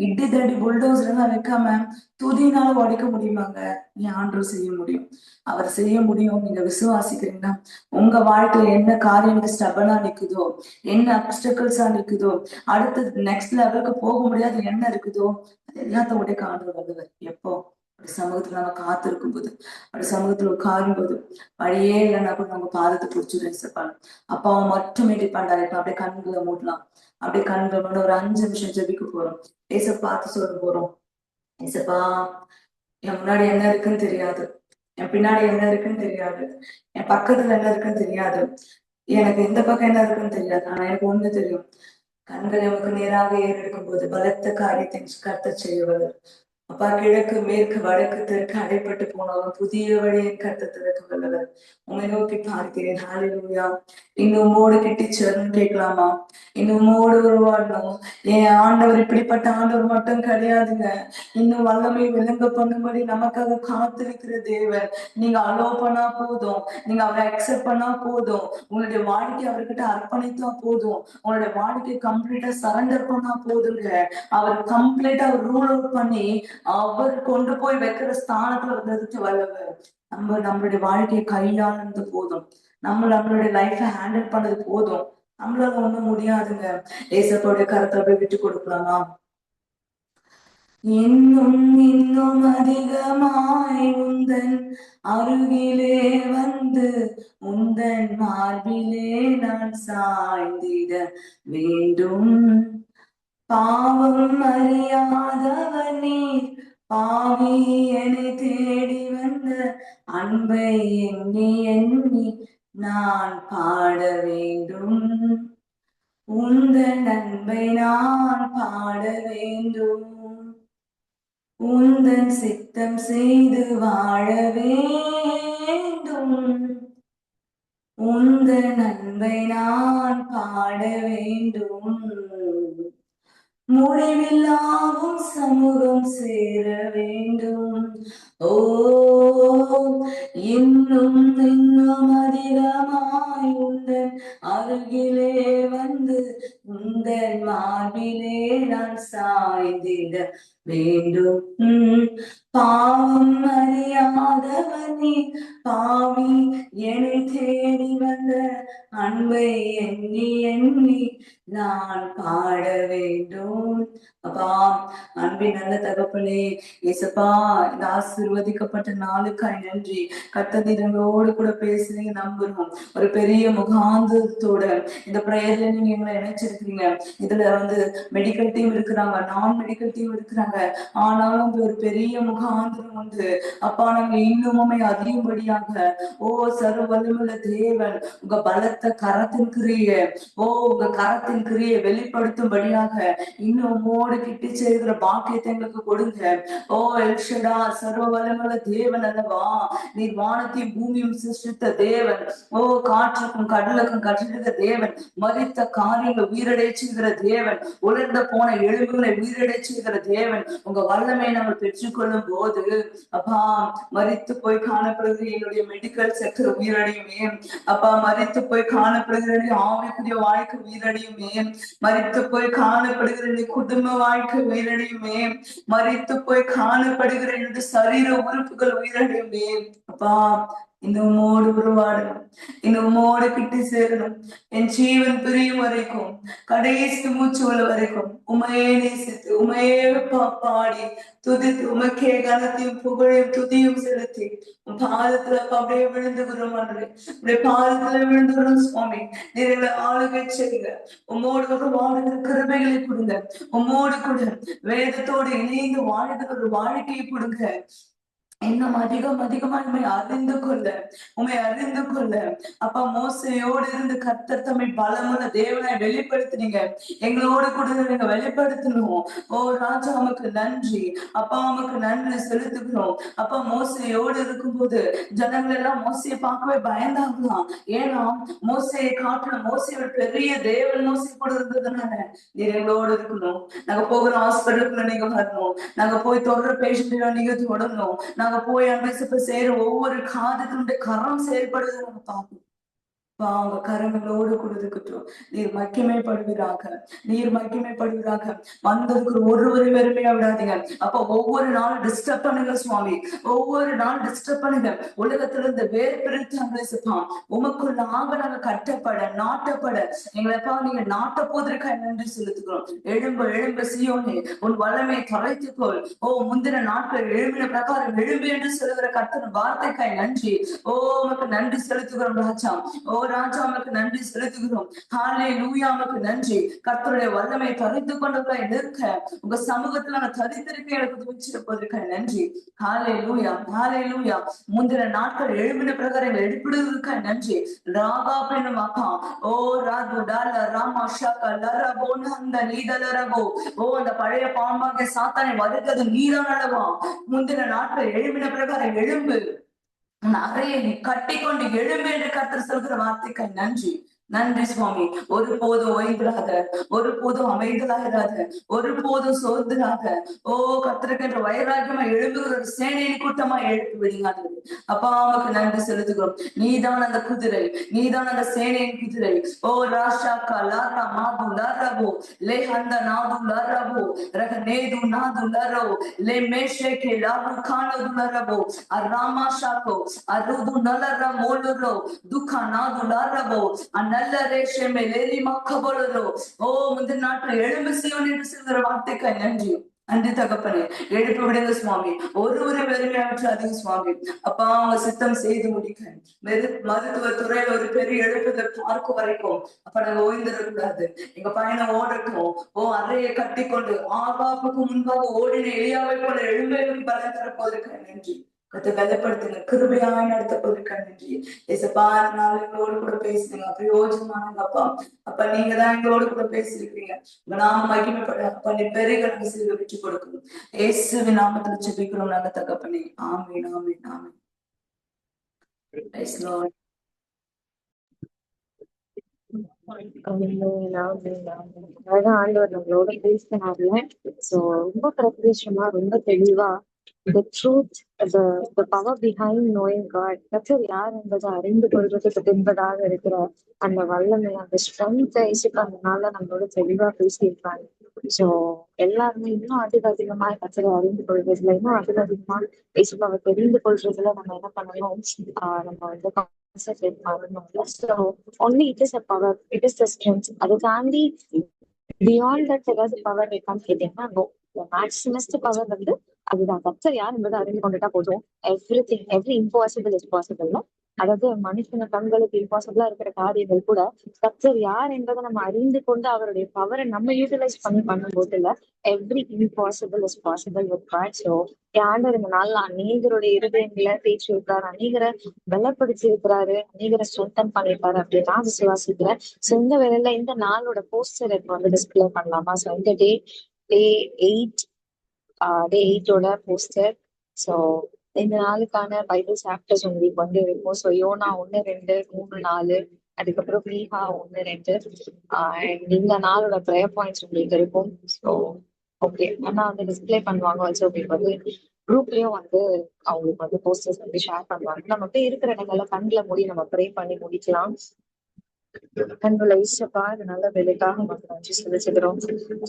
இடி தடி புல்டோசர் எல்லாம் வைக்காம துதினால உடைக்க முடியுமாங்க? நீ ஆண்டவர் செய்ய முடியும், அவர் செய்ய முடியும். நீங்க விசுவாசிக்கிறீங்கன்னா உங்க வாழ்க்கையில என்ன காரியம் ஸ்டபனா நிக்குதோ, என்ன அப்டக்கல்ஸா நிக்குதோ, அடுத்து நெக்ஸ்ட் லெவலுக்கு போக முடியாது என்ன இருக்குதோ, அது எல்லாத்த உடைக்க ஆண்டவர் வந்தவர். எப்போ? ஒரு சமூகத்துல நம்ம காத்திருக்கும் போது, ஒரு சமூகத்துல உட்காரும் போது, வழியே இல்லைன்னா கூட நம்ம பாதத்தை பிடிச்சி ரசிப்பாங்க. அப்பாவை மட்டுமே டிபெண்ட் ஆகிருக்கும். அப்படியே கண்களை மூடலாம். அப்படியே கண்களை மூட ஒரு 5 நிமிஷம் ஜெபிக்க போறோம். ஏச பார்த்து சொல்ல போறோம், ஏசப்பா, என் முன்னாடி என்ன இருக்குன்னு தெரியாது, என் பின்னாடி என்ன இருக்குன்னு தெரியாது, என் பக்கத்துல என்ன இருக்குன்னு தெரியாது, எனக்கு இந்த பக்கம் என்ன இருக்குன்னு தெரியாது. ஆனா எனக்கு ஒண்ணு தெரியும், கண்கள் நமக்கு நேராக ஏறெடுக்கும் போது பலத்த காரியத்தை கர்த்தர் செய்வது. அப்பா, கிழக்கு மேற்கு வடக்கு தெற்கு அடைப்பட்டு போனாலும் புதிய வழியை கர்த்தர் திறக்க வல்லவர். உங்களை நோக்கி பார்க்கிறேன். ஹalleluya. இன்னும் உம்மோடு கிட்டி சேரணும் கேட்கலாமா? இன்னும் உம்மோடு உருவாடணும். என் ஆண்டவர் இப்படிப்பட்ட ஆண்டவர் மட்டும் கிடையாதுங்க. இன்னும் வல்லமை விளங்க பண்ணும்படி நமக்காக காத்திருக்கிற தேவன். நீங்க அலோ பண்ணா போதும், நீங்க அவரை அக்செப்ட் பண்ணா போதும், உங்களுடைய வாழ்க்கை அவர்கிட்ட அர்ப்பணித்தா போதும், உங்களுடைய வாழ்க்கையை கம்ப்ளீட்டா சரண்டர் பண்ணா போதுங்க. அவர் கம்ப்ளீட்டா ரூல் அவுட் பண்ணி அவர் கொண்டு போய் வைக்கிற ஸ்தானத்துல நிறுத்தி வல்லவர். நம்மளுடைய வாழ்க்கையை கையாளுறது போதும், நம்மளுடைய லைஃபை ஹேண்டில் பண்ணது போதும். நம்மளால ஒண்ணும் முடியாதுங்க. ஏசப்போடைய கருத்தை போய் விட்டு கொடுக்கலாமா? இன்னும் இன்னும் அதிகமாய் உந்தன் அருகிலே வந்து உந்தன் மார்பிலே நான் சாய்ந்திட வேண்டும். பாவம் அறியாதவர் நீர், பாவி என்னை தேடி வந்த அன்பை எண்ணி எண்ணி நான் பாட வேண்டும். உந்தன் அன்பை நான் பாட வேண்டும். உந்தன் சித்தம் செய்து வாழ வேண்டும். உந்தன் அன்பை நான் பாட வேண்டும். முடிவில்லாவும் சமூகம் சேர வேண்டும். ஓ, இன்னும் இன்னும் அதிகமாய் உந்தன் அருகிலே வந்து உந்தன் மார்பிலே நான் சாய்ந்திட வேண்டும். பாவம் அறியாதவன் பாவி என்னை தேடி வந்த அன்பை எண்ணி எண்ணி நான் பாட வேண்டும். அப்பா, அன்பின் நல்ல தகப்பனே, இயேசப்பா, இந்த ஆசீர்வதிக்கப்பட்ட நாளுக்காய் நன்றி. கர்த்தர் கூட பேசுறீங்க நம்புறோம். ஒரு பெரிய முகாந்திரத்தோட இந்த பிரேயர்ல நீங்க எங்களை இணைச்சிருக்கீங்க. இதுல மெடிக்கல் டீம் இருக்கிறாங்க, நான் மெடிக்கல் டீம் இருக்கிறாங்க. ஆனாலும் ஒரு பெரிய முகாந்திரம் உண்டு. அப்பா, நாங்க இன்னுமே அதிகப்படியாக ஓ சர்வ வல்லமையுள்ள தேவன் உங்க பலத்த கரத்தின் கிரிய உங்க கரத்தின் கிரியை வெளிப்படுத்தும்படியாக இன்னும் உம்மோடு கிட்டி சேர்க்கிற பாக்கியத்தை எங்களுக்கு கொடுங்க. ஓ எல்ஷடா, சர்வ வல்லமையுள்ள தேவன் அல்லவா, நீர் வானத்தையும் பூமியும் சிருஷ்டித்த தேவன். ஓ காற்றுக்கும் கடலுக்கும் கட்டிடுகிற தேவன், மரித்த காரியங்களை உயிரடை செய்கிற தேவன், உலர்ந்த போன எலும்புகளை உயிரடை செய்கிற தேவன். உங்க வல்லமை நாங்கள் பெற்றுக்கொள்ளும் போது அப்பா, மரித்து போய் காணப்படுகிற என்னுடைய மெடிக்கல் செக்டர் உயிரடையுமே. அப்பா, மரித்து போய் காணப்படுகிற ஆவிக்குரிய வாழ்க்கை உயிரடையுமே. மரித்து போய் காணப்படுகிற குடும்ப வாழ்க்கை உயிரடையுமே. மரித்து போய் காணப்படுகிற என்னுடைய சரீர உறுப்புகள் உயிரடையுமே. அப்பா, இந்த உம்மோடு உருவாடணும், இந்த உம்மோடு கிட்டி சேரணும். என் ஜீவன் பிரியும் வரைக்கும், கடைசி மூச்சு உள்ள வரைக்கும் உமையே நேசித்து உமையே பாடி துதித்து உமக்கே கனத்தையும் புகழையும் துதியும் செலுத்தி உன் பாதத்துல அப்படியே விழுந்துகிறோம். அப்படியே பாதத்துல விழுந்துகிறோம் சுவாமி. நீங்களை ஆளுகை செய்யுங்க. உம்மோடு ஒரு வாழ்கிற கிருபைகளை கொடுங்க. உம்மோடு கூட வேதத்தோடு இணைந்து வாழ்கிற ஒரு வாழ்க்கையை கொடுங்க. இன்னும் அதிகமா உண்மை அறிந்து கொள்ள அப்பா, மோசையோடு இருந்து கர்த்தர் தம்மை பலமுள்ள தேவனை வெளிப்படுத்தினீங்க. எங்களோடு கூட நீங்க வெளிப்படுத்தணும். ஓ ராஜா, உமக்கு நன்றி. அப்பா, உமக்கு நன்றி செலுத்துகிறோம். அப்பா, மோசையோடு இருக்கும்போது ஜனங்கள் எல்லாம் மோசையை பார்க்கவே பயந்தாங்களாம். ஏன்னா மோசையை காட்டுற மோசையோட பெரிய தேவன் மோசை கூட இருந்ததுனால நீர் எங்களோடு இருக்கணும். நாங்க போகிற ஹாஸ்பிட்டலுக்குள்ள நீங்க வரணும். நாங்க போய் தொடர பேஷண்ட் நீங்க தொடரணும். நாங்க போய் அங்க செய்யற ஒவ்வொரு காதுக்கு கரம் செயல்படுறது நம்ம பார்க்கணும். அவங்க கரங்களோடு கூட இருக்கட்டும். நீர் மகிமைப்படுவீராக, நீர் மகிமைப்படுவீராக. வந்ததுக்கு ஒருவரை வெறுமையா விடாதீங்க. அப்ப ஒவ்வொரு நாளும் டிஸ்டர்ப் பண்ணுங்க சுவாமி. ஒவ்வொரு நாள் டிஸ்டர்ப் பண்ணுங்க. உலகத்துல இருந்து வேறு பிரித்து உமக்குள்ளாக நாங்க கட்டப்பட நாட்டப்பட எங்களைப்பா நீங்க நாட்ட போவதற்காக நன்றி செலுத்துக்கிறோம். எழும்பு எழும்பு சீயோனே, உன் வல்லமை தொலைத்துக்கொள். ஓ முந்தின நாட்கள் எழும்பின பிரகாரம் எழும்பு என்று சொல்லுகிற கர்த்தர் வார்த்தைக்காய் நன்றி. ஓ உமக்கு நன்றி செலுத்துகிறோம் ராஜா. ஓ ராஜா, உமக்கு நன்றி செலுத்துகிறோம். ஹல்லேலூயா, உமக்கு நன்றி. கர்த்தருடைய வல்லமை தரித்து கொண்டவர்களாய் நிற்க உங்க சமூகத்துல நான் தரித்திருக்க எனக்கு துணிச்சிருப்பதற்காக நன்றி. ஹல்லேலூயா, ஹல்லேலூயா. முந்தின நாட்கள் எழுப்பின பிரகாரம் எழுப்பிடுவதற்காக நன்றி. ராகா பெண்ணும் அப்பா, ஓ ராது டால ராமா ஷாக்கா லரபோன்னு அந்த நீதலரபோ, ஓ அந்த பழைய பாம்பாக சாத்தானை வருகிறது நீதான் அளவா. முந்தின நாட்கள் எழுப்பின பிரகாரம் எழும்பு, அறையை நீ கட்டி கொண்டு எழும்பு என்று கர்த்தர் சொல்கிற வார்த்தைக்கு நன்றி. நன்றி சுவாமி. ஒருபோதும் ஓய்ந்திராத, ஒருபோதும் அமைதலாயிராத, ஒருபோதும் சோர்ந்திராத. ஓ கர்த்தருக்கின்ற வைராக்கியமா எழும்புகிற ஒரு சேனையின் கூட்டமா எழுப்பி விடுங்க. அப்பா, அவனுக்கு நன்றி செலுத்துகிறோம். நீதான் அந்த குதிரை, நீதான் அந்த சேனையின் குதிரை. ஓ ராஷாக்கா லாரா மாது லாரபோ லே அந்த நாது லாரபோ ரக நேது நாது லாரோ லே மேஷேகே லாரு கானது லாரபோ அராமா ஷாக்கோ அருது நலர மோலுரோ துக்கா நாது லாரபோ நல்ல ரேஷமே லேரி மக்கபோலரோ. ஓ முந்தின நாட்கள் எழும்பு சீயோன் என்று சொல்கிற வார்த்தைக்கு நன்றி. நன்றி தகப்பனே. எழுப்பி விடுங்க சுவாமி. ஒருவரை வெறுமையாற்றாதீங்க சுவாமி. அப்பா, அவங்க சித்தம் செய்து முடிக்க மருத்துவ துறையில ஒரு பெரிய எழுப்புதல் பார்க்க வரைக்கும் அப்ப நாங்க ஓய்ந்திடக்கூடாது. எங்க பயணம் ஓடட்டும். ஓ அறையை கட்டி கொண்டு ஆகாப்புக்கு முன்பாக ஓடின எளியாவை போல எழும்பெழும் பலன் தரப்போவதற்கு நன்றி. அதை வெள்ளப்படுத்துங்க. கிருபையாய் நடத்தப்போவதற்கு நன்றி. ஏசப்பா, நாள் எங்களோடு கூட பேசுறீங்க, பிரயோஜனமானங்க அப்பா. அப்ப நீங்க தான் எங்களோடு கூட பேசிருக்கீங்க. உங்க நாம மகிமைப்பட அப்பா, நீ பெரிய சிறுக விட்டு கொடுக்கணும். இயேசுவின் நாமத்துல ஜெபிக்கிறோம் நல்ல தகப்பனே. ஆமீன், ஆமீன், ஆமீன். Praise Lord. அதான் ஆண்டவர் நம்மளோட பேசினார்ல. சோ ரொம்ப பிரத்யேஷமா ரொம்ப தெளிவா the truth, the power behind knowing God, கர்த்தர் யார் என்பதை அறிந்து கொள்வதற்கு பின்பதாக இருக்கிற அந்த வல்லமை, அந்த ஸ்ட்ரென்த், அதனால நம்மளோட தெளிவா பேசியிருக்காங்க. சோ எல்லாருமே இன்னும் அதிகமா கர்த்தரை அறிந்து கொள்றதுல, இன்னும் அதிகமா இயேசுவை தெரிந்து கொள்றதுல நம்ம என்ன பண்ணணும்? நம்ம வந்து கான்சென்ட்ரேட் பண்ணணும். So only it is a power, it is the strength. அதை தாண்டி பியாண்ட் தட் ஏதாவது பவர் இருக்கான்னு கேட்டீங்கன்னா நோ. மேக்ஸிமஸ்ட் பவர் வந்து அதுதான். கர்த்தர் யார் என்பதை அறிந்து கொண்டுட்டா போதும். Every impossible is possible. அதாவது மனுஷன கண்களுக்கு இம்பாசிபிளா இருக்கிற காரியங்கள் கூட கர்த்தர் யார் என்பதை நம்ம அறிந்து கொண்டு அவருடைய பவரை நம்ம யூட்டிலைஸ் பண்ணும்போது இல்ல, every impossible is possible with God. So ஆண்டவர் இந்த நாள்ல அநேகருடைய இருதயங்களை பேச்சு இருக்கிறாரு, அநேகரை பலப்படுத்தி இருக்கிறாரு, அநேகரை ஸ்ட்ரென்தன் பண்ணிருக்காரு அப்படின்னு நான் விசுவாசிக்கிறேன். ஸோ இந்த வேலையில இந்த நாளோட போஸ்டர் இப்போ வந்து டிஸ்பிளே பண்ணலாமா? ஸோ இந்த டே 8 டே 8ஓட போஸ்டர். ஸோ இந்த நாளுக்கான பைபிள் சாப்டர்ஸ் உங்களுக்கு வந்து இருக்கும். ஸோ யோனா 1, 2, 3, 4, அதுக்கப்புறம் மீகா 1, 2 இந்த நாளோட ப்ரேயர் பாயிண்ட்ஸ் உங்களுக்கு இருக்கும். ஸோ ஓகே, ஆனா வந்து டிஸ்பிளே பண்ணுவாங்க. வச்சு உங்களுக்கு வந்து குரூப்லயும் வந்து அவங்களுக்கு வந்து போஸ்டர்ஸ் வந்து ஷேர் பண்ணுவாங்க. நம்ம அப்படியே இருக்கிற இடங்கள்ல கண்ணுல மூடி நம்ம ப்ரே பண்ணி முடிக்கலாம். கண்களை ஈசப்பா, இது நல்ல வேலைக்காக உமக்கு நன்றி செலுத்துகிறோம்.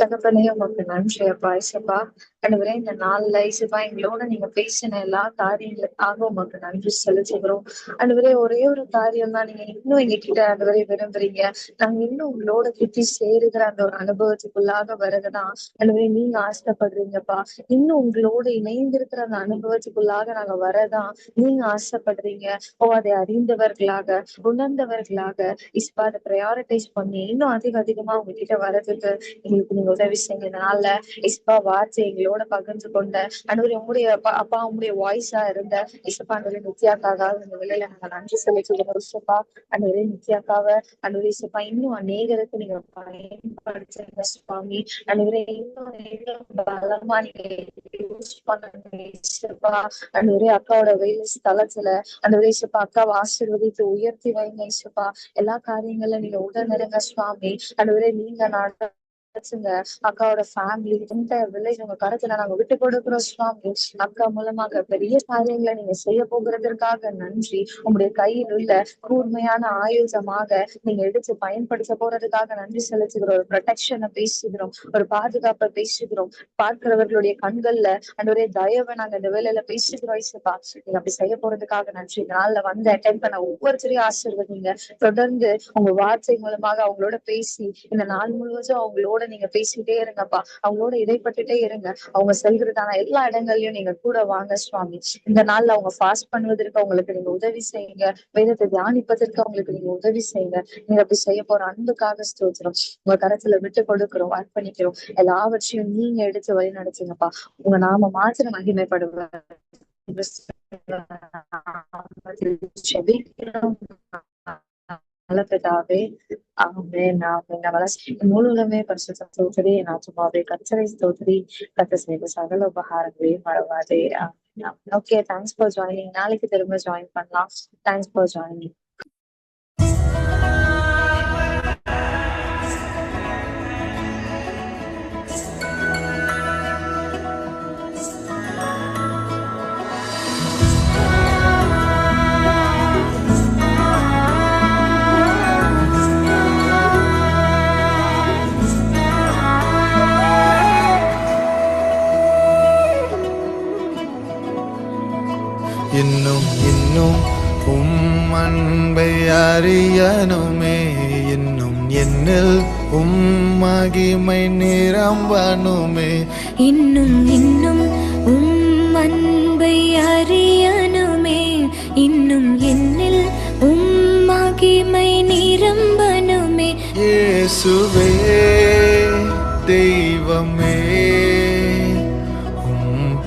தகப்பனே உமக்கு நன்றி அப்பா. ஈசப்பா ஆண்டவரே, இந்த நாள்ல ஈசப்பா எங்களோட நீங்க பேசின எல்லா காரியங்களுக்காக உமக்கு நன்றி செலுத்துகிறோம். ஆண்டவரே, ஒரே ஒரு காரியம் தான் நீங்க இன்னும் எங்க கிட்ட ஆண்டவரே விரும்புறீங்க. நாங்க இன்னும் உங்களோட கிட்டி சேருகிற அந்த ஒரு அனுபவத்துக்குள்ளாக வரதான் ஆண்டவரே நீங்க ஆசைப்படுறீங்கப்பா. இன்னும் உங்களோட இணைந்திருக்கிற அந்த அனுபவத்துக்குள்ளாக நாங்க வரதான் நீங்க ஆசைப்படுறீங்க. அதை அறிந்தவர்களாக, உணர்ந்தவர்களாக அதை ப்ரையாரிட்டைஸ் பண்ணி இன்னும் அதிகமா உங்ககிட்ட வர்றதுக்கு எங்களுக்கு நீங்க உதவி செய்யுங்க. இதனால இஸ்பா வார்த்தை எங்களோட பகிர்ந்து கொண்ட அன்றைய உங்களுடைய அப்பா உங்களுடைய வாய்ஸா இருந்த இசப்பா அன்றைய நித்யாக்காக இந்த வேலையில நாங்க நன்றி செலுத்துகிறோம். இசப்பா அன்றைய நித்யாக்காக அன்றைய இசப்பா இன்னும் அநேகருக்கு நீங்க பயன்படுத்துங்க சுவாமி. அன்றைய இன்னும் பலமா நீங்க யூஸ் பண்ணுங்க இசப்பா. அன்றைய அக்காவோட வேலை ஸ்தலத்துல அன்றைய இசப்பா அக்காவை ஆசீர்வதித்து உயர்த்தி வைங்க இசப்பா. எல்லா காரியங்கள்ல நீங்க உடனிருங்க சுவாமி. அன்றைய நீங்க நடத்துங்க அக்காவோட ஃபேமிலி, இந்த வில்லேஜ் உங்க கருத்துல நாங்க விட்டு கொடுக்கிறோம் சுவாமி. அக்கா மூலமாக பெரிய காரியங்களை நீங்க செய்ய போகிறதற்காக நன்றி. உங்களுடைய கையில் உள்ள கூர்மையான ஆயுதமாக நீங்க எடுத்து பயன்படுத்த போறதுக்காக நன்றி செலுத்துகிறோம். ஒரு ப்ரொடெக்ஷனை பேசுகிறோம், ஒரு பாதுகாப்பை பேசுகிறோம். பார்க்கிறவர்களுடைய கண்கள்ல அன்றைய தயவை நாங்க இந்த வேலையில பேசுகிறோம் இசப்பா. நீங்க அப்படி செய்ய போறதுக்காக நன்றி. நாள்ல வந்து அட்டென்ட் பண்ண ஒவ்வொருத்தரையும் ஆசீர்வதிங்க. தொடர்ந்து உங்க வார்த்தை மூலமாக அவங்களோட பேசி இந்த நாள் முழுவதும் அவங்களோட நீங்க பேசிட்டே இருங்கப்பா. அவங்களோட இடைப்பட்டுட்டே இருங்க. அவங்க செல்கிறதான எல்லா இடங்கள்லயும் நீங்க கூட வாங்க சுவாமி. இந்த நாள்ல அவங்க ஃபாஸ்ட் பண்ணுவதற்கு அவங்களுக்கு நீங்க உதவி செய்யுங்க. வேதத்தை தியானிப்பதற்கு அவங்களுக்கு நீங்க உதவி செய்யுங்க. நீங்க அப்படி செய்ய போற அன்புக்காக ஸ்தோத்திரம். உங்க கரத்துல விட்டு கொடுக்கிறோம், அர்ப்பணிக்கிறோம். எல்லாவற்றையும் நீங்க எடுத்து வழி நடத்துங்கப்பா. உங்க நாம மாத்திரம் மகிமைப்படுவார். நல்லபிதாவே ஆமென் ஆமென். மூலமே பரிசுத்த ஸ்தோத்திரி, நான் சும்மாவே கர்த்தரை ஸ்தோத்திரி. கர்த்தர் செய்த சகல உபகாரங்களையும் மறவாதே. Okay, thanks for joining. நாளைக்கு திரும்ப ஜாயின் பண்ணலாம். Thanks for joining. இன்னும் இன்னும் உம் அன்பை அறியணுமே, இன்னும் என்னில் உம் மகிமை நிரம்பணுமே. இன்னும் இன்னும் உம் அன்பை அறியணுமே, இன்னும் என்னில் உம் மகிமை நிரம்பணுமே. இயேசுவே தெய்வமே,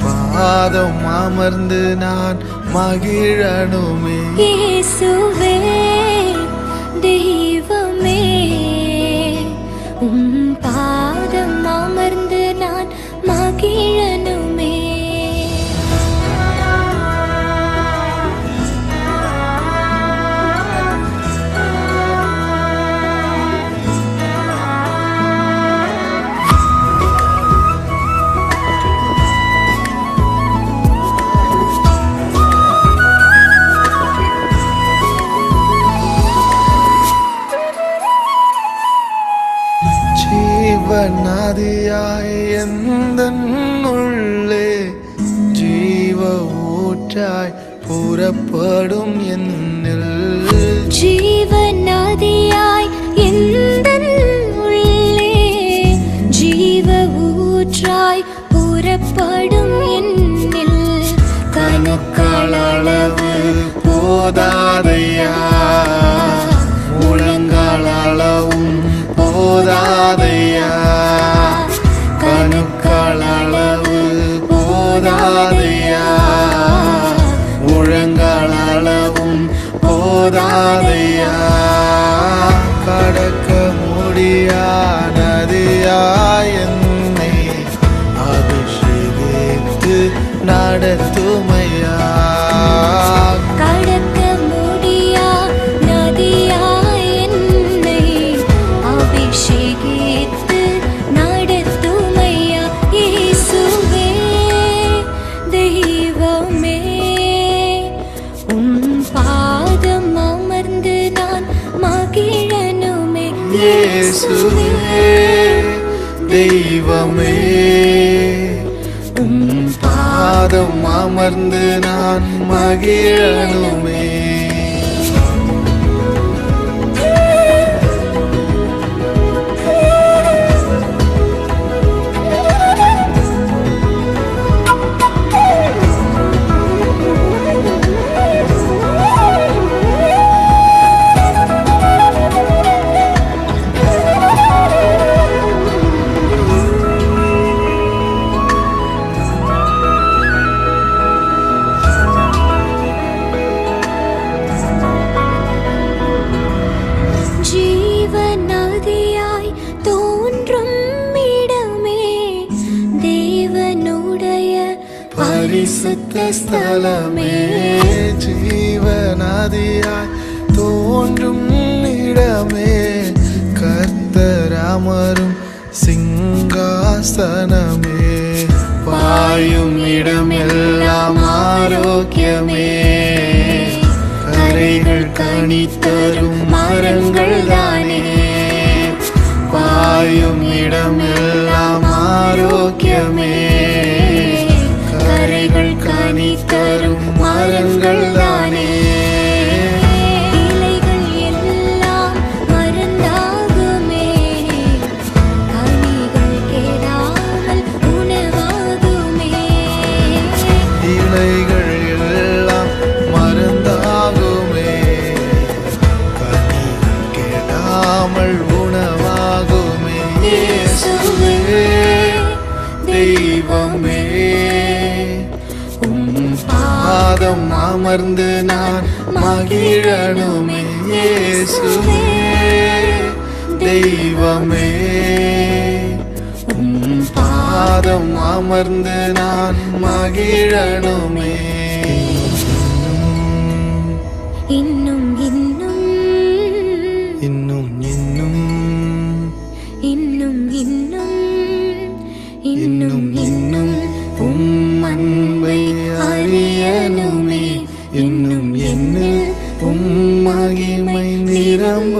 பாதம் அமர்ந்து நான் மகிழணுமே. இயேசுவே தெய்வமே, உம் பாதம் அமர்ந்து நான் மகிழணுமே. புறப்படும் என்னில் ஜீவநதியாய் எந்தன் உள்ளே ஜீவ ஊற்றாய் புறப்படும் என்னில் கணுக்களளவு போதாதையா, முழங்காலளவும் போதாதையா, கணுக்களளவு போதாதையா, முழங்காலளவும் போதாதையா, கடக்க முடியா நதியாய் என்னை அபிஷேகித்து நடத்துமையா, கடக்க முடியா நதியாய் என்னை அபிஷேகித்து நடத்துமையா. இயேசுவே தெய்வமே உம் பாதம் அமர்ந்து நான் மகிழனுமே. இயேசுவே தெய்வமே, உம் பாதம் அமர்ந்து நான் மகிழனுமே. ஜீவநதியாய் தோன்றும் இடமே தேவனுடைய பரிசுத்த ஸ்தலமே, ஜீவநதியாய் தோன்றும் இடமே, கர்த்தர் அமரும் சிங்காசனமே, பாயும் இடமெல்லாம் ஆரோக்கியமே, கரைகள் கனித்தரும் மரங்கள் தானே, பாயும் இடமெல்லாம் ஆரோக்கியமே, கரைகள் கனித்தரும் மரங்கள் தானே, இலைகள் எல்லாம் மருந்தாகுமே கனிகள் கெடாமல் உணவாகுமே. இலைகள் எல்லாம் மருந்தாகுமே, கனிகள் கெடாமல் உணவாகுமே. இயேசுவே தெய்வமே, உம் பாதம் அமர்ந்து நான் மகிழனுமே. இயேசுவே தெய்வமே, உம் பாதம் அமர்ந்து நான் மகிழனுமே. இன்னும் இன்னும் இன்னும் இன்னும் இன்னும் இன்னும் இன்னும் இன்னும் உம் அன்பை அறியனுமே, இன்னும் என்னில் உம் மகிமை நிரம்ப